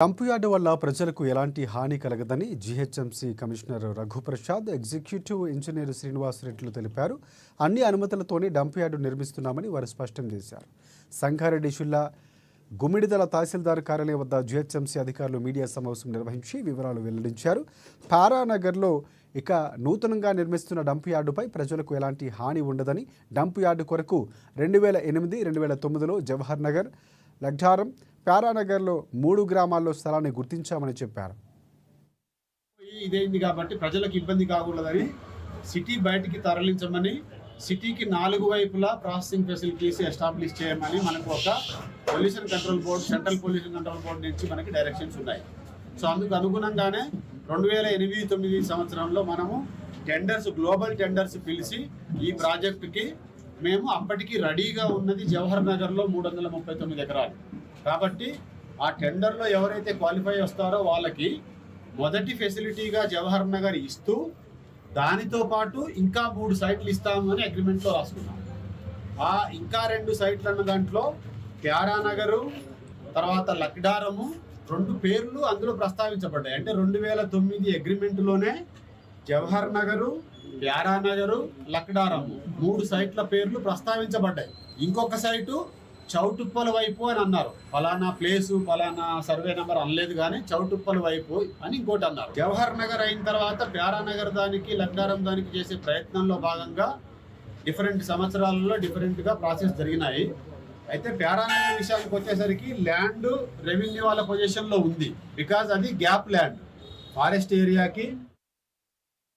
Dump yard వల్ల ప్రజలకు ఎలాంటి హాని కలగదని GHMC commissioner Raghuprasad, executive engineer Srinivas రెడ్డిలు తెలిపారు. అన్ని అనుమతులతోనే డంప్ యార్డు నిర్మిస్తున్నామని వారు స్పష్టం చేశారు. సంగారెడ్డి జిల్లా గుమ్మిడిదల తహసీల్దార్ కార్యాలయం వద్ద జీహెచ్ఎంసీ అధికారులు మీడియా సమావేశం నిర్వహించి వివరాలు వెల్లడించారు. పారానగర్లో ఇక నూతనంగా నిర్మిస్తున్న డంప్ యార్డుపై ప్రజలకు ఎలాంటి హాని ఉండదని, డంప్ యార్డు కొరకు 2008, 2009లో జవహర్ నగర్, లగ్డారం, పారానగర్లో 3 గ్రామాల్లో స్థలాన్ని గుర్తించామని చెప్పారు. ఇదేంది కాబట్టి ప్రజలకు ఇబ్బంది కాకూడదని సిటీ బయటికి తరలించమని, సిటీకి 4 వైపులా ప్రాసెసింగ్ ఫెసిలిటీస్ ఎస్టాబ్లిష్ చేయమని మనకు ఒక pollution control board, central pollution control board నుంచి మనకి డైరెక్షన్స్ ఉన్నాయి. సో అందుకు అనుగుణంగానే 2008-9 సంవత్సరంలో మనము గ్లోబల్ టెండర్స్ పిలిచి ఈ ప్రాజెక్టుకి మేము అప్పటికి రెడీగా ఉన్నది జవహర్ నగర్లో 339 ఎకరాలు. కాబట్టి ఆ టెండర్లో ఎవరైతే క్వాలిఫై వస్తారో వాళ్ళకి మొదటి ఫెసిలిటీగా జవహర్ నగర్ ఇస్తూ దానితో పాటు ఇంకా 3 సైట్లు ఇస్తాము అని అగ్రిమెంట్లో రాసుకున్నాం. ఆ ఇంకా 2 సైట్లు అన్న దాంట్లో ప్యారానగరు, తర్వాత లక్డారము 2 పేర్లు అందులో ప్రస్తావించబడ్డాయి. అంటే 2009 అగ్రిమెంట్లోనే జవహర్ నగరు, ప్యారానగరు, లక్డారము 3 సైట్ల పేర్లు ప్రస్తావించబడ్డాయి. ఇంకొక సైటు చౌటుప్పల వైపు అని అన్నారు. ఫలానా ప్లేసు, ఫలానా సర్వే నెంబర్ అనలేదు, కానీ చౌటుప్పల వైపు అని ఇంకోటి అన్నారు. జవహర్ నగర్ అయిన తర్వాత ప్యారానగర్ దానికి, లక్డారం దానికి చేసే ప్రయత్నంలో భాగంగా డిఫరెంట్ సంవత్సరాలలో డిఫరెంట్గా ప్రాసెస్ జరిగినాయి. అయితే ప్యారానగర్ విషయానికి వచ్చేసరికి ల్యాండ్ రెవెన్యూ వాళ్ళ పొజిషన్లో ఉంది. బికాజ్ అది గ్యాప్ ల్యాండ్, ఫారెస్ట్ ఏరియాకి